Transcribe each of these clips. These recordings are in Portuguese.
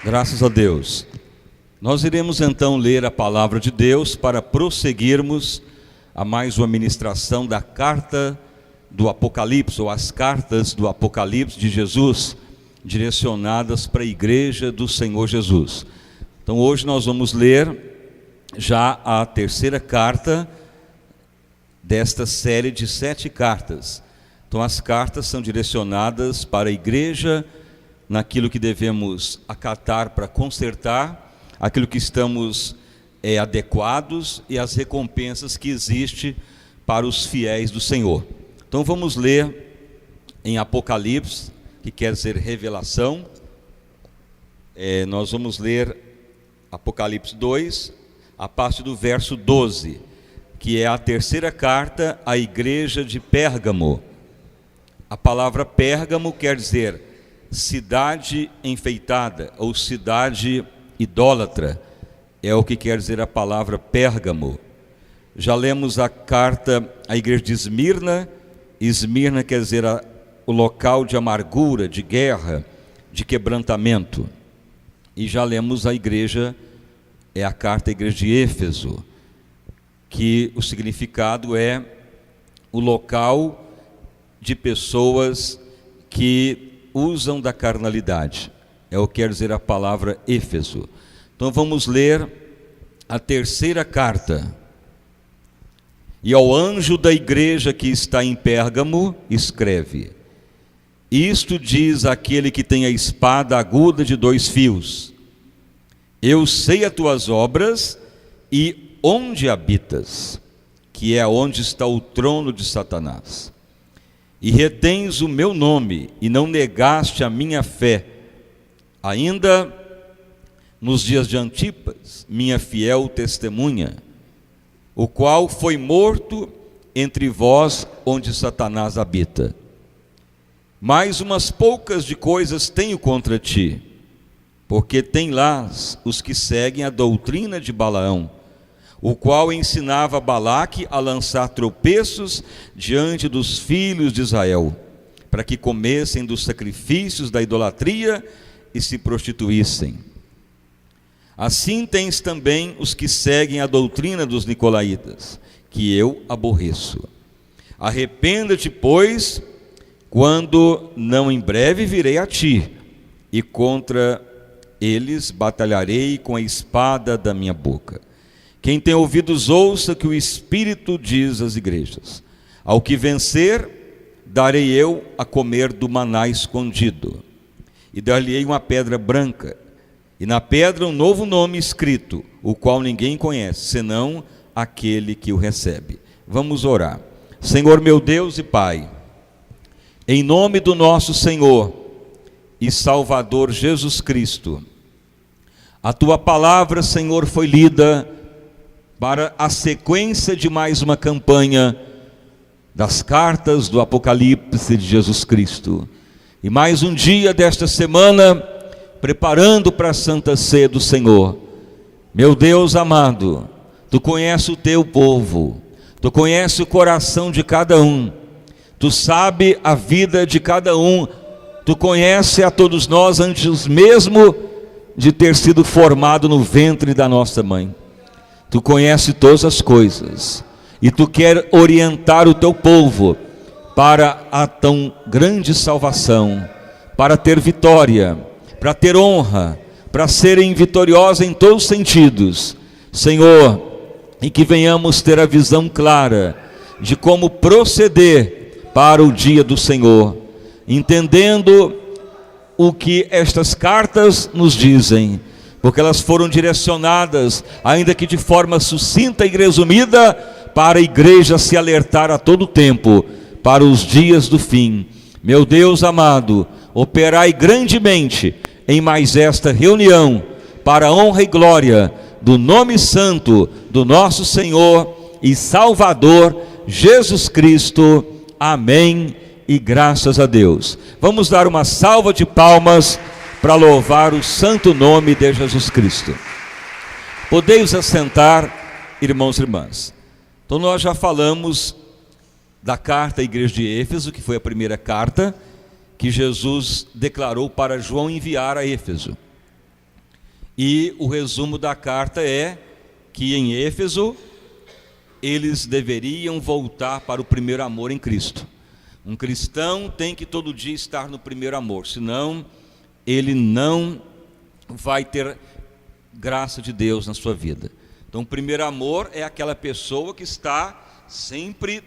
Graças a Deus. Nós iremos então ler a palavra de Deus para prosseguirmos a mais uma ministração da carta do Apocalipse, ou as cartas do Apocalipse de Jesus, direcionadas para a igreja do Senhor Jesus. Então hoje nós vamos ler já a terceira carta desta série de 7 cartas. Então as cartas são direcionadas para a igreja, naquilo que devemos acatar para consertar, aquilo que estamos adequados e as recompensas que existem para os fiéis do Senhor. Então vamos ler em Apocalipse, que quer dizer revelação. Nós vamos ler Apocalipse 2, a partir do verso 12, que é a terceira carta à igreja de Pérgamo. A palavra Pérgamo quer dizer cidade enfeitada ou cidade idólatra, é o que quer dizer a palavra Pérgamo. Já lemos a carta à igreja de Esmirna. Esmirna quer dizer o local de amargura, de guerra, de quebrantamento. E já lemos a igreja, a carta à igreja de Éfeso, que o significado é o local de pessoas que usam da carnalidade, é o que quer dizer a palavra Éfeso. Então vamos ler a terceira carta. E ao anjo da igreja que está em Pérgamo escreve: isto diz aquele que tem a espada aguda de 2 fios: eu sei as tuas obras e onde habitas, que é onde está o trono de Satanás. E retens o meu nome, e não negaste a minha fé, ainda nos dias de Antipas, minha fiel testemunha, o qual foi morto entre vós, onde Satanás habita. Mais umas poucas de coisas tenho contra ti, porque tem lá os que seguem a doutrina de Balaão, o qual ensinava Balaque a lançar tropeços diante dos filhos de Israel, para que comessem dos sacrifícios da idolatria e se prostituíssem. Assim tens também os que seguem a doutrina dos nicolaítas, que eu aborreço. Arrependa-te, pois, quando não em breve virei a ti, e contra eles batalharei com a espada da minha boca. Quem tem ouvidos ouça que o Espírito diz às igrejas: ao que vencer, darei eu a comer do maná escondido, e dar-lhe-ei uma pedra branca, e na pedra um novo nome escrito, o qual ninguém conhece, senão aquele que o recebe. Vamos orar. Senhor meu Deus e Pai, em nome do nosso Senhor e Salvador Jesus Cristo, a Tua palavra, Senhor, foi lida para a sequência de mais uma campanha das cartas do Apocalipse de Jesus Cristo. E mais um dia desta semana, preparando para a Santa Ceia do Senhor. Meu Deus amado, Tu conheces o Teu povo, Tu conheces o coração de cada um, Tu sabe a vida de cada um, Tu conheces a todos nós antes mesmo de ter sido formado no ventre da nossa mãe. Tu conheces todas as coisas, e Tu quer orientar o Teu povo para a tão grande salvação, para ter vitória, para ter honra, para serem vitoriosos em todos os sentidos, Senhor, e que venhamos ter a visão clara de como proceder para o dia do Senhor, entendendo o que estas cartas nos dizem, porque elas foram direcionadas, ainda que de forma sucinta e resumida, para a igreja se alertar a todo tempo, para os dias do fim. Meu Deus amado, operai grandemente em mais esta reunião, para a honra e glória do nome santo do nosso Senhor e Salvador Jesus Cristo. Amém e graças a Deus. Vamos dar uma salva de palmas para louvar o santo nome de Jesus Cristo. Podeis assentar, irmãos e irmãs. Então nós já falamos da carta à igreja de Éfeso, que foi a primeira carta que Jesus declarou para João enviar a Éfeso. E o resumo da carta é que em Éfeso eles deveriam voltar para o primeiro amor em Cristo. Um cristão tem que todo dia estar no primeiro amor, senão ele não vai ter graça de Deus na sua vida. Então o primeiro amor é aquela pessoa que está sempre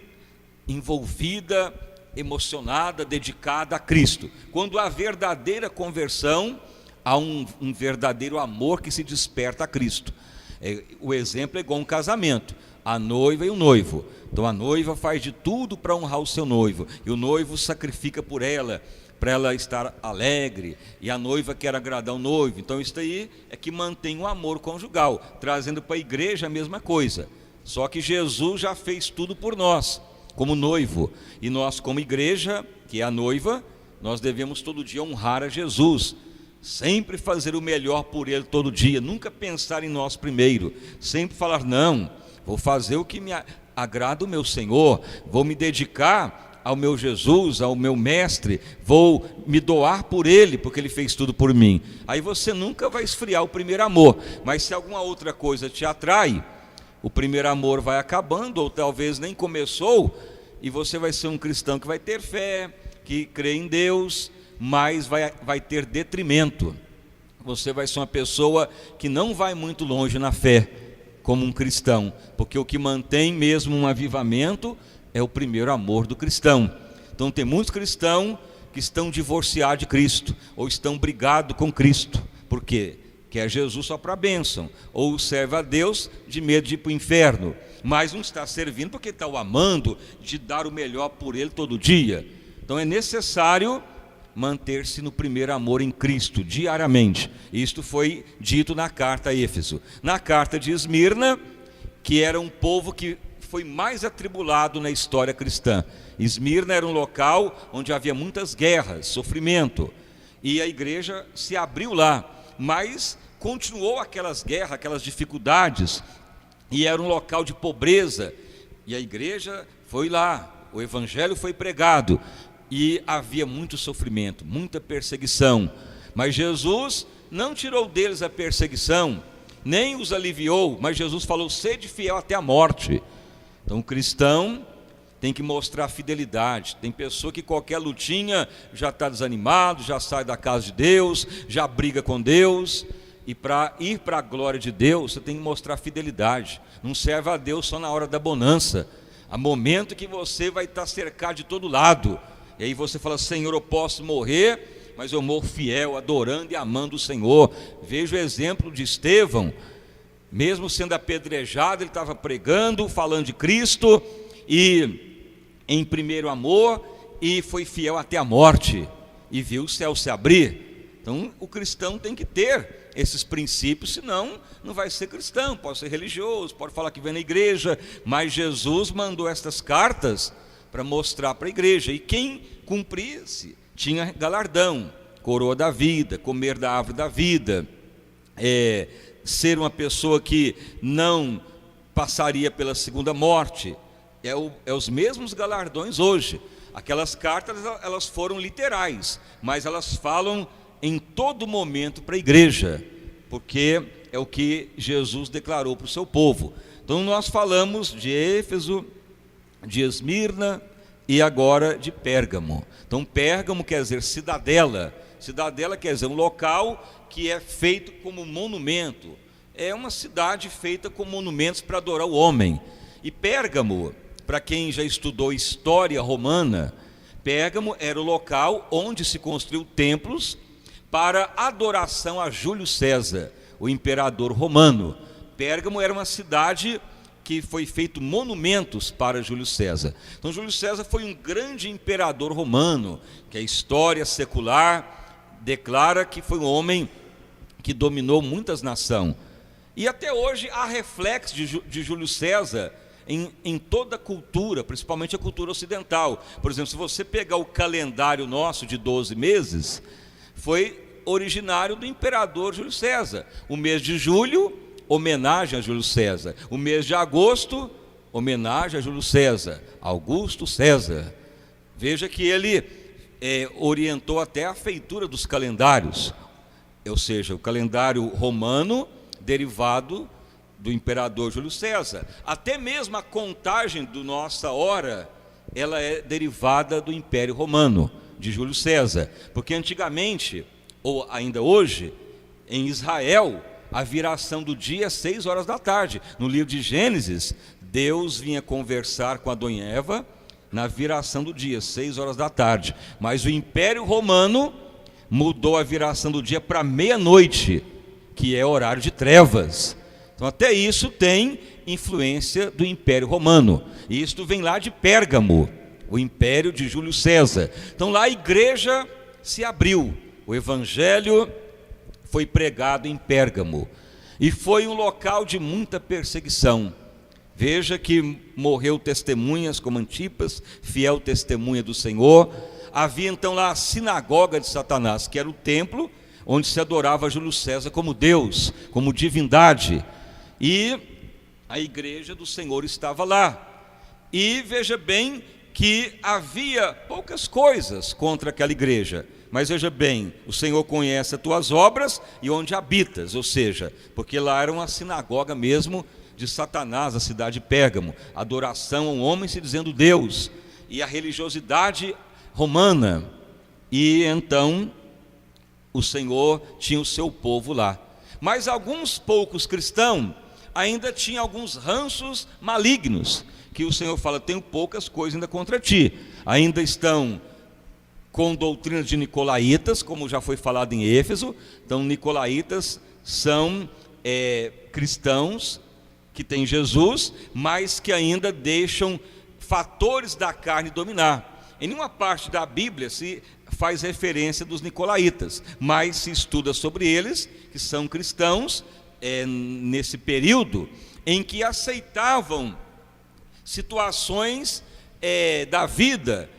envolvida, emocionada, dedicada a Cristo. Quando há verdadeira conversão, há um verdadeiro amor que se desperta a Cristo. O exemplo é igual um casamento, a noiva e o noivo. Então a noiva faz de tudo para honrar o seu noivo, e o noivo sacrifica por ela, para ela estar alegre, e a noiva quer agradar o noivo. Então isso aí é que mantém o amor conjugal, trazendo para a igreja a mesma coisa. Só que Jesus já fez tudo por nós, como noivo, e nós como igreja, que é a noiva, nós devemos todo dia honrar a Jesus, sempre fazer o melhor por Ele todo dia, nunca pensar em nós primeiro, sempre falar, não, vou fazer o que me agrada o meu Senhor, vou me dedicar ao meu Jesus, ao meu mestre, vou me doar por Ele, porque Ele fez tudo por mim. Aí você nunca vai esfriar o primeiro amor, mas se alguma outra coisa te atrai, o primeiro amor vai acabando, ou talvez nem começou, e você vai ser um cristão que vai ter fé, que crê em Deus, mas vai ter detrimento. Você vai ser uma pessoa que não vai muito longe na fé, como um cristão, porque o que mantém mesmo um avivamento é o primeiro amor do cristão. Então tem muitos cristãos que estão divorciados de Cristo, ou estão brigados com Cristo. Por quê? Quer Jesus só para a bênção, ou serve a Deus de medo de ir para o inferno, mas não está servindo porque está o amando, de dar o melhor por Ele todo dia. Então é necessário manter-se no primeiro amor em Cristo, diariamente. Isto foi dito na carta a Éfeso. Na carta de Esmirna, que era um povo que foi mais atribulado na história cristã. Esmirna era um local onde havia muitas guerras, sofrimento, e a igreja se abriu lá, mas continuou aquelas guerras, aquelas dificuldades, e era um local de pobreza, e a igreja foi lá, o evangelho foi pregado, e havia muito sofrimento, muita perseguição, mas Jesus não tirou deles a perseguição, nem os aliviou, mas Jesus falou, sede fiel até a morte. Então o cristão tem que mostrar fidelidade. Tem pessoa que qualquer lutinha já está desanimado, já sai da casa de Deus, já briga com Deus, e para ir para a glória de Deus, você tem que mostrar fidelidade. Não serve a Deus só na hora da bonança, há momento que você vai estar cercado de todo lado, e aí você fala, Senhor, eu posso morrer, mas eu morro fiel, adorando e amando o Senhor. Veja o exemplo de Estevão, mesmo sendo apedrejado, ele estava pregando, falando de Cristo, e em primeiro amor, e foi fiel até a morte, e viu o céu se abrir. Então o cristão tem que ter esses princípios, senão não vai ser cristão. Pode ser religioso, pode falar que vem na igreja, mas Jesus mandou estas cartas para mostrar para a igreja, e quem cumprisse tinha galardão, coroa da vida, comer da árvore da vida, ser uma pessoa que não passaria pela segunda morte. Os mesmos galardões hoje. Aquelas cartas, elas foram literais, mas elas falam em todo momento para a igreja, porque é o que Jesus declarou para o seu povo. Então nós falamos de Éfeso, de Esmirna e agora de Pérgamo. Então Pérgamo quer dizer cidadela. Cidadela quer dizer um local que é feito como monumento. É uma cidade feita com monumentos para adorar o homem. E Pérgamo, para quem já estudou história romana, Pérgamo era o local onde se construiu templos para adoração a Júlio César, o imperador romano. Pérgamo era uma cidade que foi feito monumentos para Júlio César. Então Júlio César foi um grande imperador romano, que a história secular declara que foi um homem que dominou muitas nações. E até hoje há reflexo de Júlio César em toda a cultura, principalmente a cultura ocidental. Por exemplo, se você pegar o calendário nosso de 12 meses, foi originário do imperador Júlio César. O mês de julho, homenagem a Júlio César. O mês de agosto, homenagem a Júlio César, Augusto César. Veja que ele orientou até a feitura dos calendários. ou seja, o calendário romano derivado do imperador Júlio César. Até mesmo a contagem da nossa hora, ela é derivada do Império Romano, de Júlio César. Porque antigamente, ou ainda hoje, em Israel, a viração do dia é 6 horas da tarde. No livro de Gênesis, Deus vinha conversar com Adão e Eva na viração do dia, 6 horas da tarde. Mas o Império Romano mudou a viração do dia para meia-noite, que é horário de trevas. Então até isso tem influência do Império Romano. E isto vem lá de Pérgamo, o Império de Júlio César. Então lá a igreja se abriu, o Evangelho foi pregado em Pérgamo. E foi um local de muita perseguição. Veja que morreu testemunhas como Antipas, fiel testemunha do Senhor. Havia então lá a sinagoga de Satanás, que era o templo onde se adorava Júlio César como Deus, como divindade. E a igreja do Senhor estava lá. E veja bem que havia poucas coisas contra aquela igreja. Mas veja bem, o Senhor conhece as tuas obras e onde habitas, ou seja, porque lá era uma sinagoga mesmo de Satanás, a cidade de Pérgamo, adoração a um homem se dizendo Deus, e a religiosidade romana. E então o Senhor tinha o seu povo lá. Mas alguns poucos cristãos ainda tinham alguns ranços malignos, que o Senhor fala, tenho poucas coisas ainda contra ti. Ainda estão com doutrinas de nicolaítas, como já foi falado em Éfeso. Então nicolaítas são cristãos que têm Jesus, mas que ainda deixam fatores da carne dominar. Em nenhuma parte da Bíblia se faz referência dos nicolaítas, mas se estuda sobre eles, que são cristãos, nesse período em que aceitavam situações da vida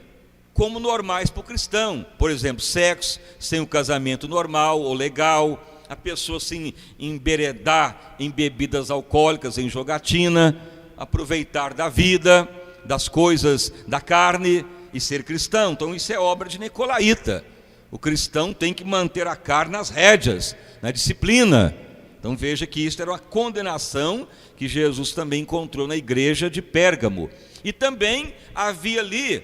como normais para o cristão. Por exemplo, sexo sem o casamento normal ou legal, a pessoa se embebedar em bebidas alcoólicas, em jogatina, aproveitar da vida, das coisas da carne e ser cristão. Então isso é obra de nicolaíta. O cristão tem que manter a carne nas rédeas, na disciplina. Então veja que isso era uma condenação que Jesus também encontrou na igreja de Pérgamo. E também havia ali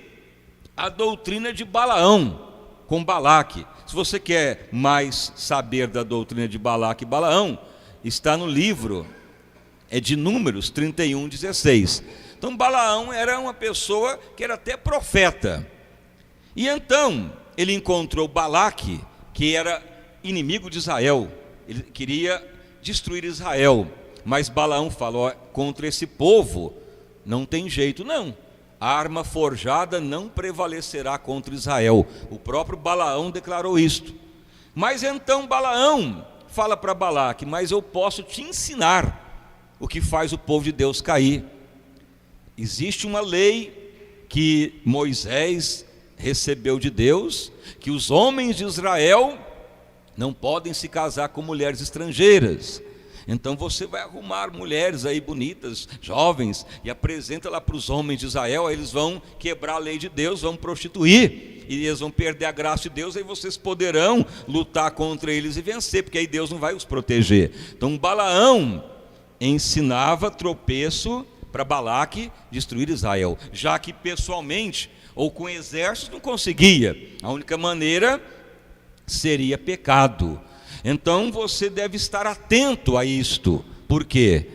a doutrina de Balaão com Balaque. Se você quer mais saber da doutrina de Balaque e Balaão, está no livro de Números 31:16. Então Balaão era uma pessoa que era até profeta. E então ele encontrou Balaque, que era inimigo de Israel. Ele queria destruir Israel. Mas Balaão falou, contra esse povo não tem jeito não. A arma forjada não prevalecerá contra Israel. O próprio Balaão declarou isto. Mas então Balaão fala para Balaque, mas eu posso te ensinar o que faz o povo de Deus cair. Existe uma lei que Moisés recebeu de Deus, que os homens de Israel não podem se casar com mulheres estrangeiras. Então você vai arrumar mulheres aí bonitas, jovens, e apresenta lá para os homens de Israel. Aí eles vão quebrar a lei de Deus, vão prostituir, e eles vão perder a graça de Deus. Aí vocês poderão lutar contra eles e vencer, porque aí Deus não vai os proteger. Então Balaão ensinava tropeço para Balaque destruir Israel, já que pessoalmente ou com exército não conseguia. A única maneira seria pecado. Então você deve estar atento a isto. Por quê?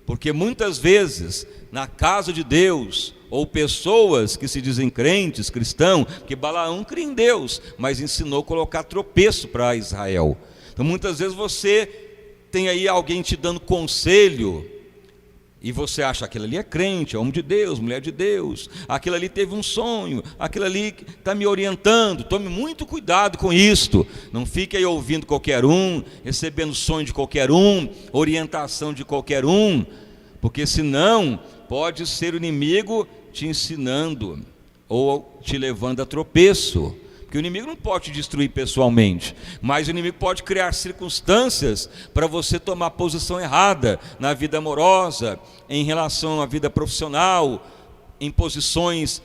Porque muitas vezes na casa de Deus, ou pessoas que se dizem crentes, cristãos, que Balaão cria em Deus, mas ensinou a colocar tropeço para Israel. Então muitas vezes você tem aí alguém te dando conselho, e você acha, aquele ali é crente, é homem de Deus, mulher de Deus, aquele ali teve um sonho, aquele ali está me orientando. Tome muito cuidado com isto. Não fique aí ouvindo qualquer um, recebendo sonho de qualquer um, orientação de qualquer um, porque senão pode ser o inimigo te ensinando ou te levando a tropeço. Porque o inimigo não pode te destruir pessoalmente, mas o inimigo pode criar circunstâncias para você tomar posição errada na vida amorosa, em relação à vida profissional, em posições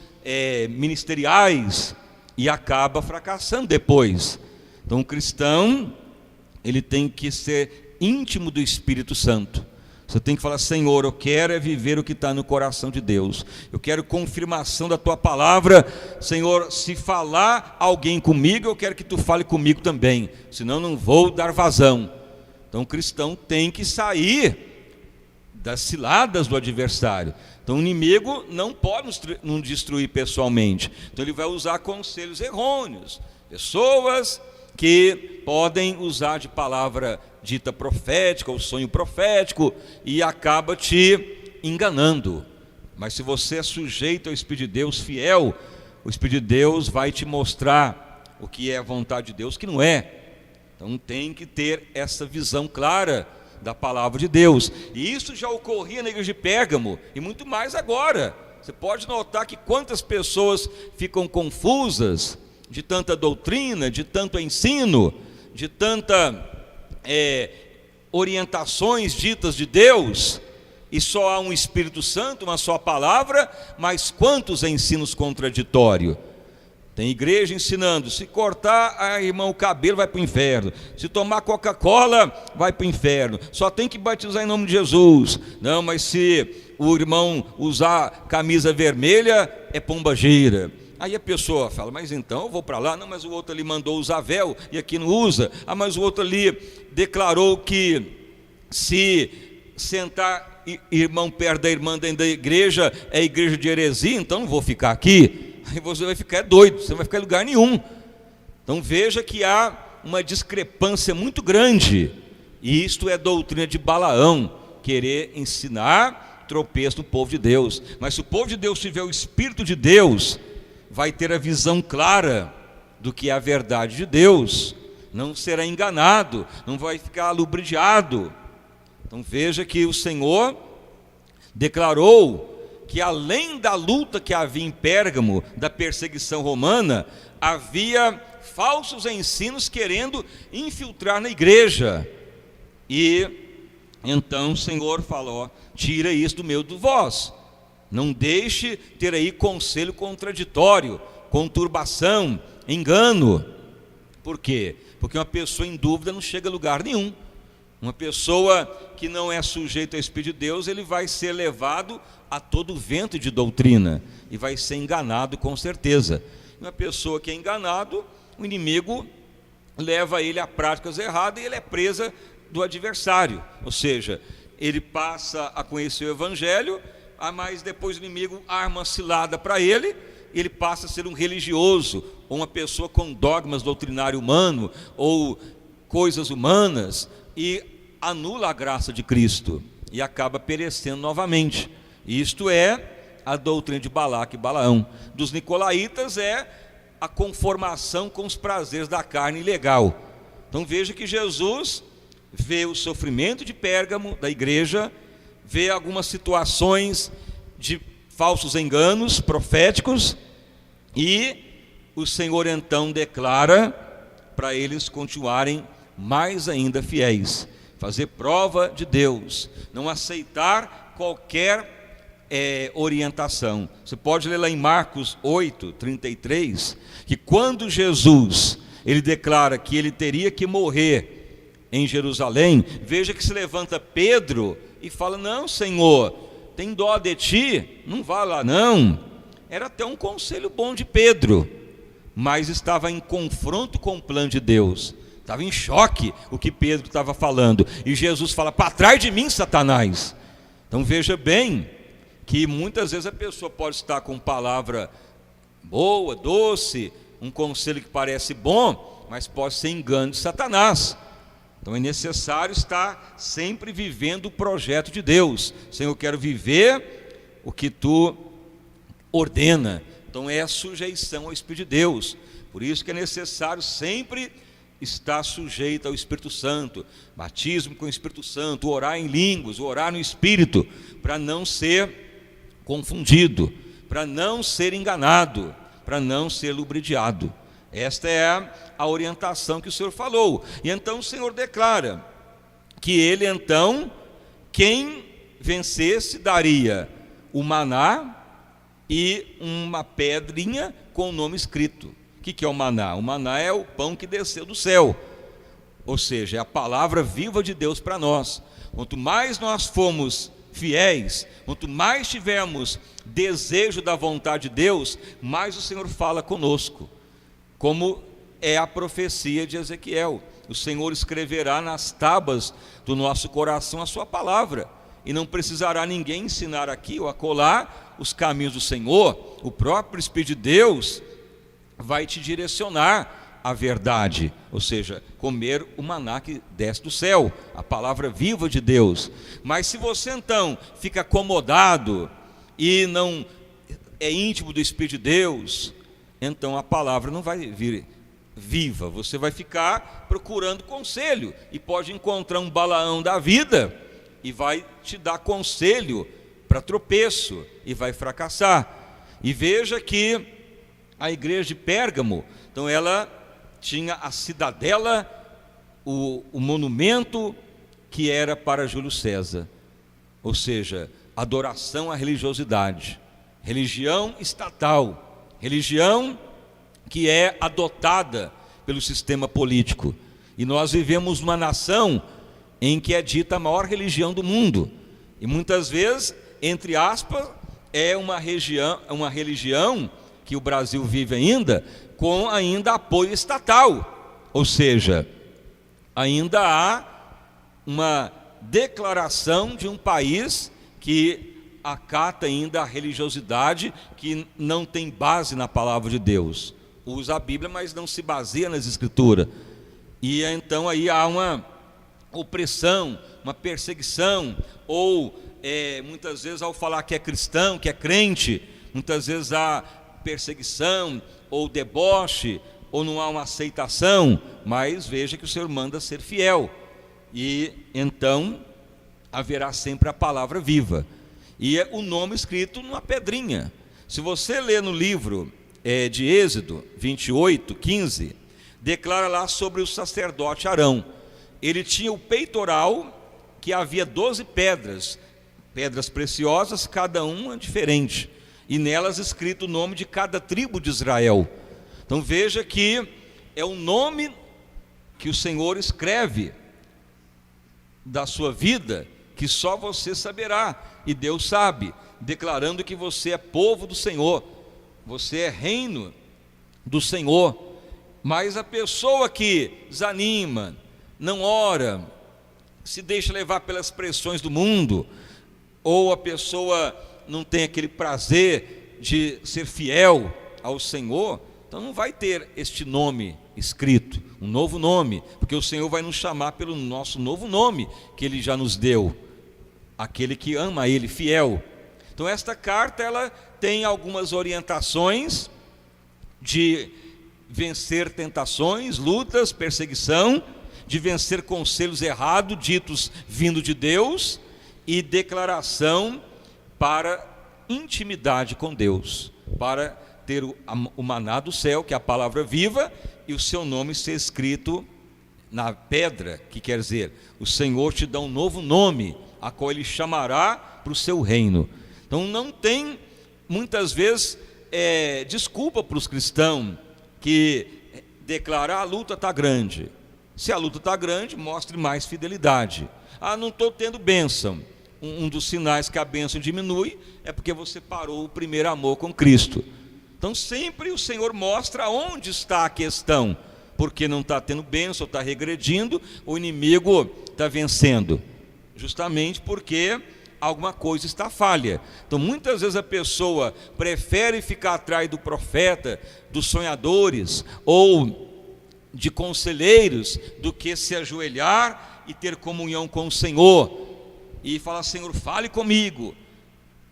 ministeriais, e acaba fracassando depois. Então o cristão ele tem que ser íntimo do Espírito Santo. Você tem que falar: Senhor, eu quero é viver o que está no coração de Deus, eu quero confirmação da tua palavra. Senhor, se falar alguém comigo, eu quero que tu fale comigo também, senão não vou dar vazão. Então o cristão tem que sair das ciladas do adversário. Então o inimigo não pode nos destruir pessoalmente, então ele vai usar conselhos errôneos, pessoas que podem usar de palavra dita profética, ou sonho profético, e acaba te enganando. Mas se você é sujeito ao Espírito de Deus, fiel, o Espírito de Deus vai te mostrar o que é a vontade de Deus, o que não é. Então tem que ter essa visão clara da palavra de Deus. E isso já ocorria na igreja de Pérgamo, e muito mais agora. Você pode notar que quantas pessoas ficam confusas de tanta doutrina, de tanto ensino, de tanta orientações ditas de Deus, e só há um Espírito Santo, uma só palavra, mas quantos ensinos contraditórios. Tem igreja ensinando: se cortar, irmão, o cabelo vai para o inferno, se tomar Coca-Cola vai para o inferno, só tem que batizar em nome de Jesus. Não, mas se o irmão usar camisa vermelha, é pombagira. Aí a pessoa fala: mas então eu vou para lá. Não, mas o outro ali mandou usar véu e aqui não usa. Ah, mas o outro ali declarou que se sentar irmão perto da irmã dentro da igreja é igreja de heresia, então não vou ficar aqui. Aí você vai ficar doido, você não vai ficar em lugar nenhum. Então veja que há uma discrepância muito grande, e isto é doutrina de Balaão, querer ensinar tropeço do povo de Deus. Mas se o povo de Deus tiver o Espírito de Deus, vai ter a visão clara do que é a verdade de Deus, não será enganado, não vai ficar lubridiado. Então veja que o Senhor declarou que além da luta que havia em Pérgamo, da perseguição romana, havia falsos ensinos querendo infiltrar na igreja. E então o Senhor falou: tira isso do meio de vós, não deixe ter aí conselho contraditório, conturbação, engano. Por quê? Porque uma pessoa em dúvida não chega a lugar nenhum. Uma pessoa que não é sujeita ao Espírito de Deus, ele vai ser levado a todo vento de doutrina e vai ser enganado com certeza. Uma pessoa que é enganado, o inimigo leva ele a práticas erradas e ele é presa do adversário. Ou seja, ele passa a conhecer o Evangelho, mas depois o inimigo arma uma cilada para ele, ele passa a ser um religioso, ou uma pessoa com dogmas doutrinário humano, ou coisas humanas, e anula a graça de Cristo, e acaba perecendo novamente. Isto é a doutrina de Balaque e Balaão. Dos nicolaítas é a conformação com os prazeres da carne ilegal. Então veja que Jesus vê o sofrimento de Pérgamo, da igreja, vê algumas situações de falsos enganos proféticos, e o Senhor então declara para eles continuarem mais ainda fiéis, fazer prova de Deus, não aceitar qualquer orientação. Você pode ler lá em Marcos 8:33, que quando Jesus ele declara que ele teria que morrer em Jerusalém, veja que se levanta Pedro e fala: não, Senhor, tem dó de ti, não vá lá não. Era até um conselho bom de Pedro, mas estava em confronto com o plano de Deus, estava em choque o que Pedro estava falando, e Jesus fala: para trás de mim, Satanás. Então veja bem que muitas vezes a pessoa pode estar com palavra boa, doce, um conselho que parece bom, mas pode ser engano de Satanás. Então é necessário estar sempre vivendo o projeto de Deus. Senhor, eu quero viver o que tu ordena. Então é a sujeição ao Espírito de Deus. Por isso que é necessário sempre estar sujeito ao Espírito Santo, batismo com o Espírito Santo, orar em línguas, orar no Espírito, para não ser confundido, para não ser enganado, para não ser lubridiado. Esta é a orientação que o Senhor falou. E então o Senhor declara que ele então, quem vencesse, daria o maná e uma pedrinha com o nome escrito. O que é o maná? O maná é o pão que desceu do céu. ou seja, é a palavra viva de Deus para nós. Quanto mais nós formos fiéis, quanto mais tivermos desejo da vontade de Deus, mais o Senhor fala conosco, como é a profecia de Ezequiel: o Senhor escreverá nas tábuas do nosso coração a sua palavra, e não precisará ninguém ensinar aqui ou acolá os caminhos do Senhor. O próprio Espírito de Deus vai te direcionar a verdade, ou seja, comer o maná que desce do céu, a palavra viva de Deus. Mas se você então fica acomodado e não é íntimo do Espírito de Deus, então a palavra não vai vir viva, você vai ficar procurando conselho, e pode encontrar um Balaão da vida, e vai te dar conselho para tropeço, e vai fracassar. E veja que a igreja de Pérgamo, então ela tinha a cidadela, o monumento que era para Júlio César, ou seja, adoração à religiosidade, religião estatal, religião que é adotada pelo sistema político. E nós vivemos numa nação em que é dita a maior religião do mundo, e muitas vezes, entre aspas, é uma religião que o Brasil vive ainda com apoio estatal, ou seja, ainda há uma declaração de um país que acata ainda a religiosidade, que não tem base na palavra de Deus, usa a Bíblia, mas não se baseia nas Escrituras, e então aí há uma opressão, uma perseguição, ou muitas vezes ao falar que é cristão, que é crente, muitas vezes há perseguição, ou deboche, ou não há uma aceitação. Mas veja que o Senhor manda ser fiel, e então haverá sempre a palavra viva, e é o nome escrito numa pedrinha. Se você ler no livro de Êxodo 28:15, declara lá sobre o sacerdote Arão. Ele tinha o peitoral, que havia 12 pedras preciosas, cada uma diferente, e nelas escrito o nome de cada tribo de Israel. Então veja que é o nome que o Senhor escreve da sua vida, que só você saberá, e Deus sabe, declarando que você é povo do Senhor, você é reino do Senhor. Mas a pessoa que desanima, não ora, se deixa levar pelas pressões do mundo, ou a pessoa não tem aquele prazer de ser fiel ao Senhor, então não vai ter este nome escrito, um novo nome, porque o Senhor vai nos chamar pelo nosso novo nome que Ele já nos deu, aquele que ama Ele, fiel. Então esta carta, ela tem algumas orientações de vencer tentações, lutas, perseguição, de vencer conselhos errados, ditos vindo de Deus, e declaração para intimidade com Deus, para ter o maná do céu, que é a palavra viva, e o seu nome ser escrito na pedra, que quer dizer, o Senhor te dá um novo nome, a qual Ele chamará para o seu reino. Então não tem, muitas vezes, desculpa para os cristãos que declarar a luta está grande. Se a luta está grande, mostre mais fidelidade. Não estou tendo bênção. Um dos sinais que a bênção diminui é porque você parou o primeiro amor com Cristo. Então sempre o Senhor mostra onde está a questão, porque não está tendo bênção, está regredindo, o inimigo está vencendo, justamente porque alguma coisa está falha. Então muitas vezes a pessoa prefere ficar atrás do profeta, dos sonhadores ou de conselheiros, do que se ajoelhar e ter comunhão com o Senhor e falar: Senhor, fale comigo.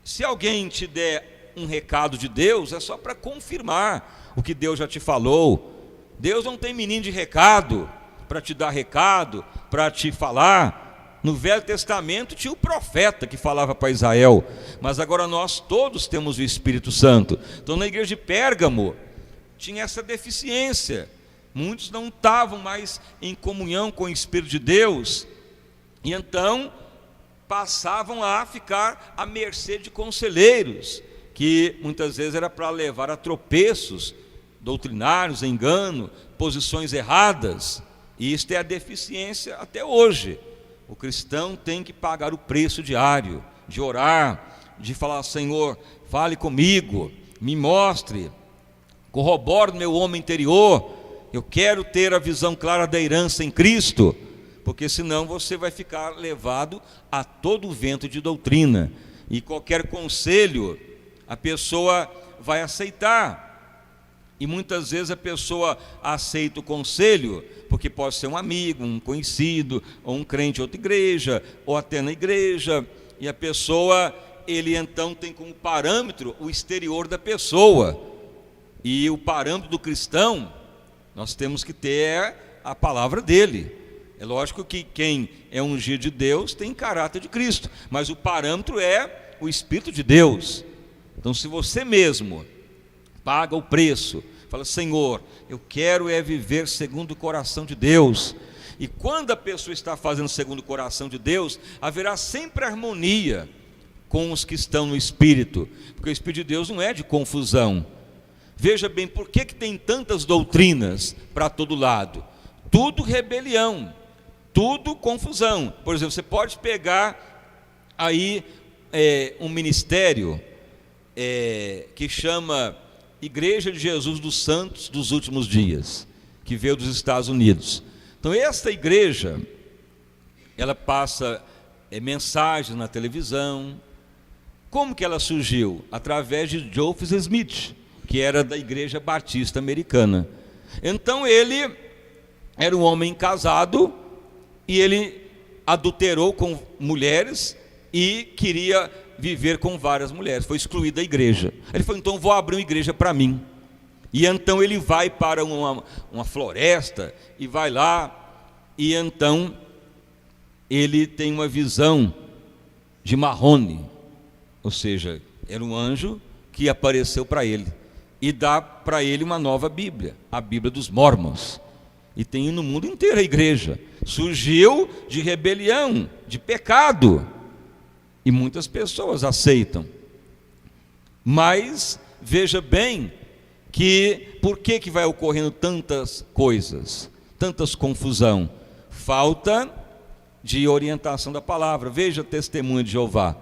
Se alguém te der um recado de Deus, é só para confirmar o que Deus já te falou. Deus não tem menino de recado para te dar recado, para te falar. No Velho Testamento tinha o profeta que falava para Israel, mas agora nós todos temos o Espírito Santo. Então na igreja de Pérgamo tinha essa deficiência, muitos não estavam mais em comunhão com o Espírito de Deus, e então passavam a ficar à mercê de conselheiros, que muitas vezes era para levar a tropeços doutrinários, engano, posições erradas. E isto é a deficiência até hoje. O cristão tem que pagar o preço diário, de orar, de falar: Senhor, fale comigo, me mostre, corrobore meu homem interior. Eu quero ter a visão clara da herança em Cristo, porque senão você vai ficar levado a todo o vento de doutrina, e qualquer conselho a pessoa vai aceitar. E muitas vezes a pessoa aceita o conselho porque pode ser um amigo, um conhecido, ou um crente de outra igreja, ou até na igreja, e a pessoa, ele então tem como parâmetro o exterior da pessoa. E o parâmetro do cristão, nós temos que ter a palavra dele. É lógico que quem é ungido de Deus tem caráter de Cristo, mas o parâmetro é o Espírito de Deus. Então, se você mesmo paga o preço, fala: Senhor, eu quero viver segundo o coração de Deus. E quando a pessoa está fazendo segundo o coração de Deus, haverá sempre harmonia com os que estão no Espírito, porque o Espírito de Deus não é de confusão. Veja bem, por que tem tantas doutrinas para todo lado? Tudo rebelião, tudo confusão. Por exemplo, você pode pegar aí um ministério que chama Igreja de Jesus dos Santos dos Últimos Dias, que veio dos Estados Unidos. Então esta igreja, ela passa mensagens na televisão. Como que ela surgiu? Através de Joseph Smith, que era da Igreja Batista Americana. Então ele era um homem casado e ele adulterou com mulheres e queria viver com várias mulheres, foi excluído da igreja. Ele falou: então vou abrir uma igreja para mim. E então ele vai para uma floresta e vai lá, e então ele tem uma visão de Marrone, ou seja, era um anjo que apareceu para ele e dá para ele uma nova Bíblia, a Bíblia dos Mormons, e tem no mundo inteiro a igreja. Surgiu de rebelião, de pecado, e muitas pessoas aceitam. Mas veja bem que por que vai ocorrendo tantas coisas, tantas confusão? Falta de orientação da palavra. Veja o testemunho de Jeová.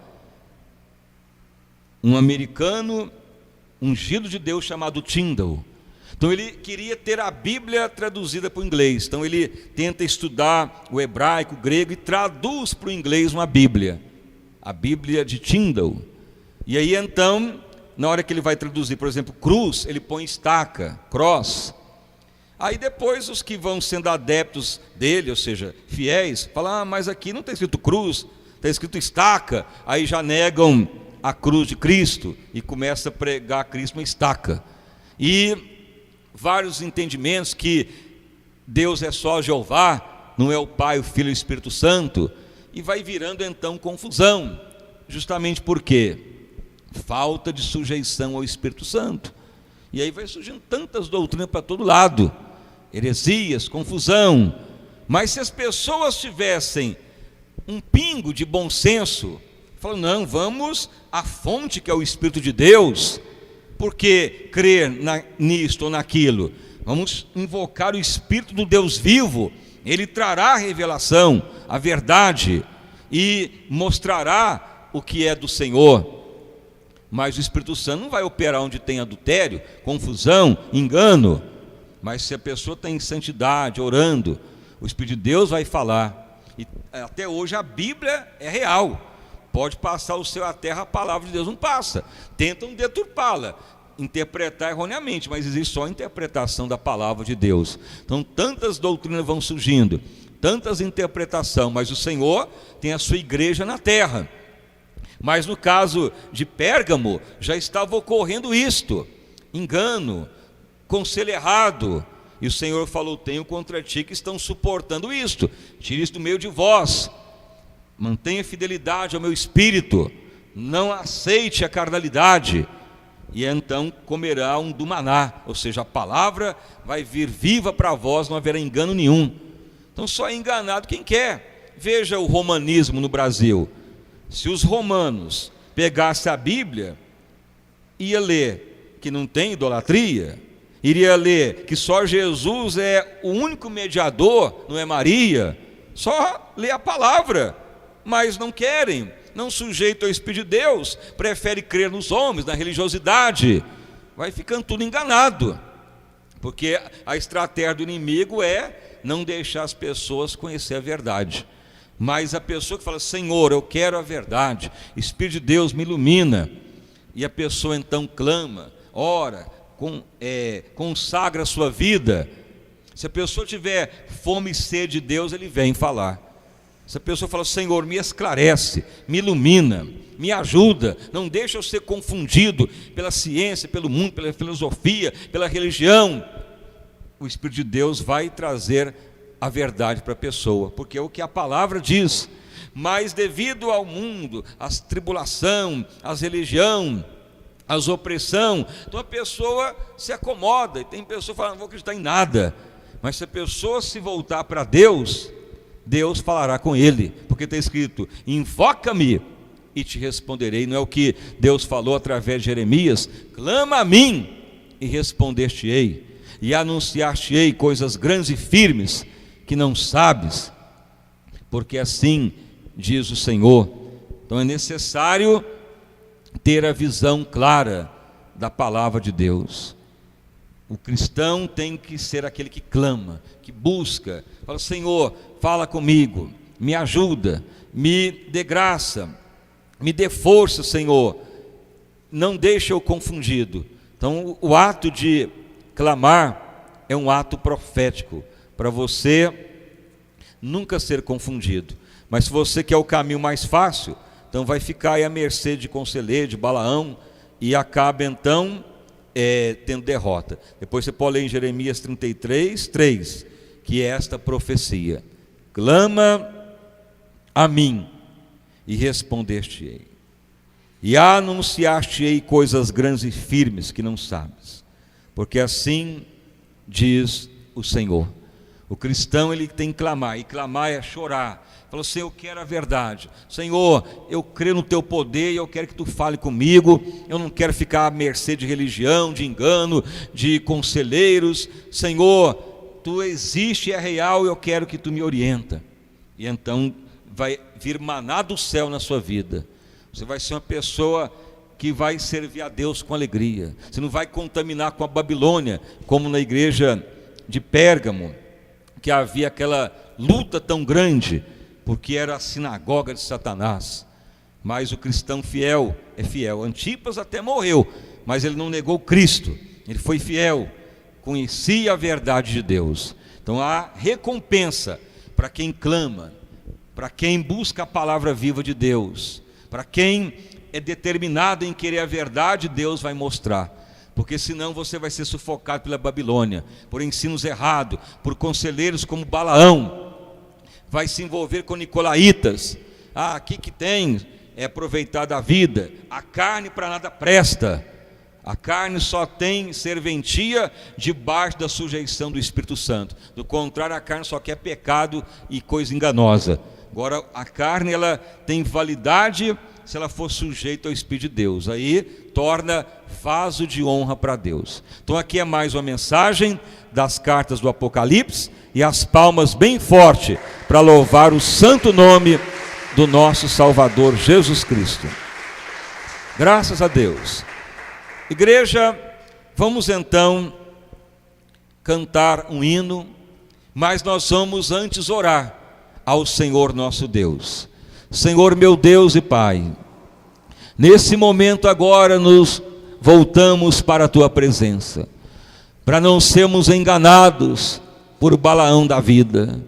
Um americano ungido de Deus chamado Tyndale. Então ele queria ter a Bíblia traduzida para o inglês. Então ele tenta estudar o hebraico, o grego, e traduz para o inglês uma Bíblia, a Bíblia de Tyndale. E aí então, na hora que ele vai traduzir, por exemplo, cruz, ele põe estaca, cross. Aí depois os que vão sendo adeptos dele, ou seja, fiéis, falam: mas aqui não está escrito cruz, está escrito estaca. Aí já negam a cruz de Cristo e começa a pregar Cristo uma estaca. E vários entendimentos que Deus é só Jeová, não é o Pai, o Filho e o Espírito Santo, e vai virando então confusão, justamente porque falta de sujeição ao Espírito Santo. E aí vai surgindo tantas doutrinas para todo lado, heresias, confusão. Mas se as pessoas tivessem um pingo de bom senso, falam: não, vamos à fonte que é o Espírito de Deus. Porque crer nisto ou naquilo? Vamos invocar o Espírito do Deus vivo. Ele trará a revelação, a verdade, e mostrará o que é do Senhor. Mas o Espírito Santo não vai operar onde tem adultério, confusão, engano. Mas se a pessoa está em santidade, orando, o Espírito de Deus vai falar. E até hoje a Bíblia é real. Pode passar o céu e a terra, a palavra de Deus não passa. Tentam deturpá-la, interpretar erroneamente, mas existe só a interpretação da palavra de Deus. Então tantas doutrinas vão surgindo, tantas interpretações, mas o Senhor tem a sua igreja na terra. Mas no caso de Pérgamo, já estava ocorrendo isto: engano, conselho errado. E o Senhor falou: tenho contra ti que estão suportando isto, tire isso do meio de vós. Mantenha fidelidade ao meu espírito, não aceite a carnalidade, e então comerá do maná, ou seja, a palavra vai vir viva para vós, não haverá engano nenhum. Então só é enganado quem quer. Veja o romanismo no Brasil. Se os romanos pegassem a Bíblia, ia ler que não tem idolatria, iria ler que só Jesus é o único mediador, não é Maria, só lê a palavra, mas não querem, não sujeitam ao Espírito de Deus, preferem crer nos homens, na religiosidade, vai ficando tudo enganado, porque a estratégia do inimigo é não deixar as pessoas conhecer a verdade. Mas a pessoa que fala: Senhor, eu quero a verdade, Espírito de Deus me ilumina, e a pessoa então clama, ora, consagra a sua vida. Se a pessoa tiver fome e sede de Deus, ele vem falar. Se a pessoa fala: Senhor, me esclarece, me ilumina, me ajuda, não deixa eu ser confundido pela ciência, pelo mundo, pela filosofia, pela religião, o Espírito de Deus vai trazer a verdade para a pessoa, porque é o que a palavra diz. Mas devido ao mundo, às tribulação, às religião, às opressão, então a pessoa se acomoda, e tem pessoa que fala: não vou acreditar em nada. Mas se a pessoa se voltar para Deus, Deus falará com ele, porque está escrito: invoca-me e te responderei. Não é o que Deus falou através de Jeremias? Clama a mim e responder-te-ei, e anunciar-te-ei coisas grandes e firmes que não sabes, porque assim diz o Senhor. Então é necessário ter a visão clara da palavra de Deus. O cristão tem que ser aquele que clama, que busca, fala: Senhor, fala comigo, me ajuda, me dê graça, me dê força, Senhor, não deixe eu confundido. Então o ato de clamar é um ato profético, para você nunca ser confundido. Mas se você quer o caminho mais fácil, então vai ficar aí à mercê de conselheiro, de Balaão, e acaba então tendo derrota. Depois você pode ler em Jeremias 33:3, que é esta profecia: clama a mim e responder-te-ei, e anunciar-te-ei coisas grandes e firmes que não sabes, porque assim diz o Senhor. O cristão, ele tem que clamar, e clamar é chorar. Fala: Senhor, eu quero a verdade. Senhor, eu creio no teu poder e eu quero que tu fale comigo. Eu não quero ficar à mercê de religião, de engano, de conselheiros. Senhor, tu existe, é real, e eu quero que tu me orienta. E então vai vir maná do céu na sua vida. Você vai ser uma pessoa que vai servir a Deus com alegria. Você não vai contaminar com a Babilônia, como na igreja de Pérgamo, que havia aquela luta tão grande, porque era a sinagoga de Satanás. Mas o cristão fiel é fiel. Antipas até morreu, mas ele não negou Cristo, ele foi fiel, conhecia a verdade de Deus. Então há recompensa para quem clama, para quem busca a palavra viva de Deus, para quem é determinado em querer a verdade. Deus vai mostrar, porque senão você vai ser sufocado pela Babilônia, por ensinos errados, por conselheiros como Balaão, vai se envolver com nicolaítas. Aqui que tem é aproveitar da vida, a carne para nada presta, a carne só tem serventia debaixo da sujeição do Espírito Santo. Do contrário, a carne só quer pecado e coisa enganosa. Agora a carne, ela tem validade se ela for sujeita ao Espírito de Deus, aí torna vaso de honra para Deus. Então aqui é mais uma mensagem das cartas do Apocalipse, e as palmas bem forte para louvar o santo nome do nosso Salvador Jesus Cristo. Graças a Deus. Igreja, vamos então cantar um hino, mas nós vamos antes orar ao Senhor nosso Deus. Senhor meu Deus e Pai, nesse momento agora nos voltamos para a Tua presença, para não sermos enganados por Balaão da vida,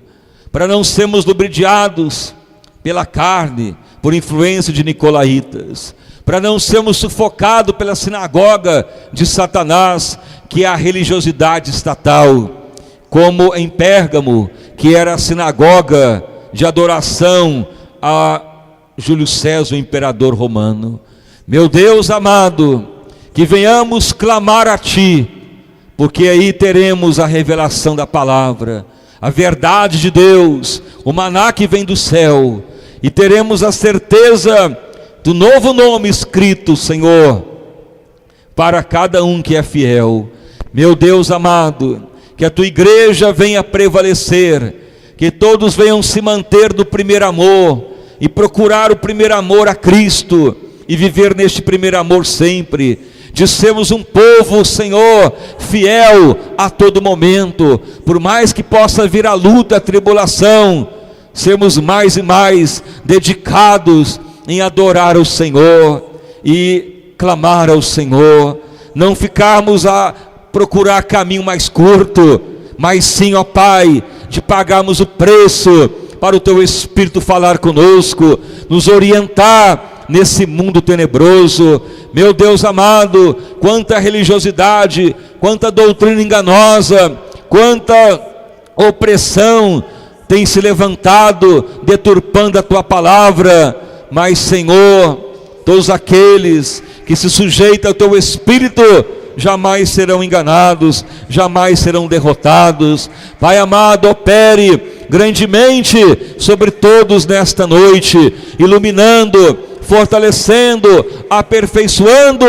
para não sermos ludibriados pela carne, por influência de nicolaítas, para não sermos sufocados pela sinagoga de Satanás, que é a religiosidade estatal, como em Pérgamo, que era a sinagoga de adoração a Júlio César, o imperador romano. Meu Deus amado, que venhamos clamar a Ti, porque aí teremos a revelação da palavra, a verdade de Deus, o maná que vem do céu, e teremos a certeza do novo nome escrito, Senhor, para cada um que é fiel. Meu Deus amado, que a tua igreja venha prevalecer, que todos venham se manter no primeiro amor e procurar o primeiro amor a Cristo e viver neste primeiro amor sempre, de sermos um povo, Senhor, fiel a todo momento, por mais que possa vir a luta, a tribulação, sermos mais e mais dedicados em adorar o Senhor e clamar ao Senhor, não ficarmos a procurar caminho mais curto, mas sim, ó Pai, de pagarmos o preço para o Teu Espírito falar conosco, nos orientar nesse mundo tenebroso. Meu Deus amado, quanta religiosidade, quanta doutrina enganosa, quanta opressão tem se levantado, deturpando a Tua palavra, mas Senhor, todos aqueles que se sujeitam ao Teu Espírito, jamais serão enganados, jamais serão derrotados. Pai amado, opere grandemente sobre todos nesta noite, iluminando, fortalecendo, aperfeiçoando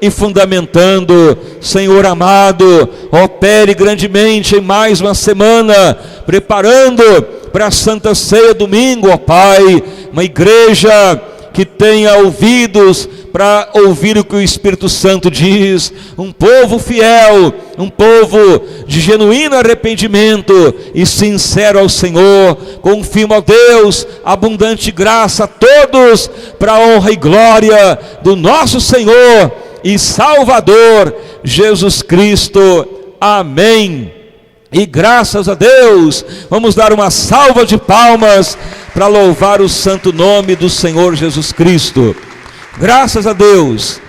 e fundamentando. Senhor amado, opere grandemente em mais uma semana, preparando para a Santa Ceia domingo, ó Pai, uma igreja que tenha ouvidos para ouvir o que o Espírito Santo diz, um povo fiel, um povo de genuíno arrependimento e sincero ao Senhor. Confirmo a Deus abundante graça a todos, para a honra e glória do nosso Senhor e Salvador Jesus Cristo. Amém. E graças a Deus, vamos dar uma salva de palmas para louvar o santo nome do Senhor Jesus Cristo. Graças a Deus.